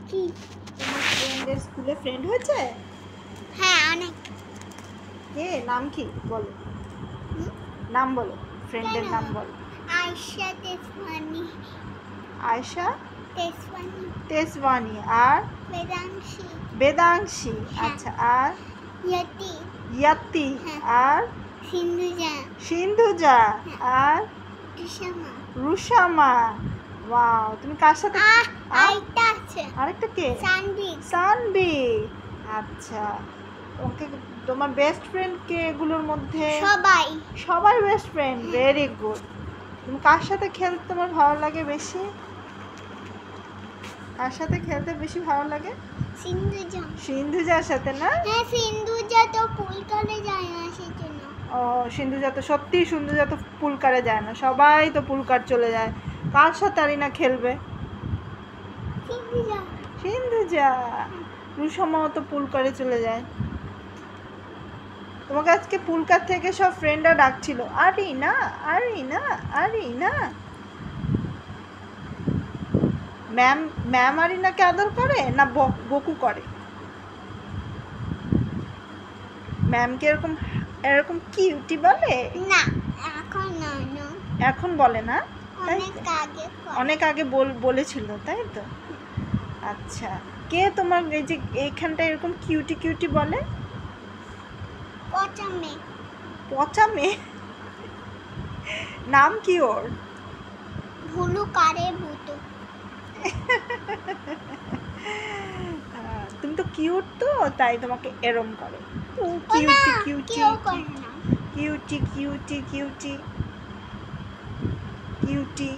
কি তোমার ফ্রেন্ডের স্কুলে ফ্রেন্ড হয়েছে? হ্যাঁ অনেক। কে নাম কি বলো? হুম? নাম বলো, ফ্রেন্ডের কেন? নাম বলো। আয়শা তেজওয়ানি। আয়শা তেজওয়ানি। তেজওয়ানি আর বেদাংশী। বেদাংশী। হ্যাঁ। আচ্ছা, আর ইয়তি। ইয়াতি। হ্যাঁ। আর সিন্ধুজা। সিন্ধুজা। হ্যাঁ। আর তুষামা। রুষামা। ওয়াও, তুমি কার সাথে? আরেকটা আছে। আরেকটা কে? সানভি। সানভি। আচ্ছা, ওকে। তোমার বেস্ট ফ্রেন্ড কে এগুলোর মধ্যে? সবাই। সবাই বেস্ট ফ্রেন্ড, ভেরি গুড। তুমি কার সাথে খেলতে তোমার ভালো লাগে বেশি? কার সাথে খেলতে বেশি ভালো লাগে? সিন্ধুজা। সিন্ধুজার সাথে না? হ্যাঁ, সিন্ধুজা তো পুলকারে যায় না সেজন্য। ও, সিন্ধুজা তো সত্যি, সিন্ধুজা তো পুলকারে যায় না, সবাই তো পুলকার চলে যায়। কার সাথে আরিনা খেলবে? সিন্ধুজা। সিন্ধুজা। রুষামাও তো পুলকারে চলে যায়। তোমাকে আজকে পুলকার থেকে সব ফ্রেন্ডরা ডাকছিল, আরিনা আরিনা আরিনা। ম্যাম ম্যাম আরিনাকে আদর করে না বকু করে? ম্যামকে এরকম এরকম কিউটি বলে? না, এখন নয় না। এখন বলে না? তাই অনেক তো? আগে অনেক আগে বলেছিল, তাই তো? আচ্ছা, কে তোমার এই যে এইখানটা এরকম কিউটি কিউটি বলে? পচা মেয়ে। পচা মেয়ে? নাম কি ওর? ভুলু কারে ভূতু। তুমি তো কিউট, তো তাই তোমাকে এরম করে। ও না, কিউটি কিউটি কেউ করে না। Cutie cutie cutie cutie.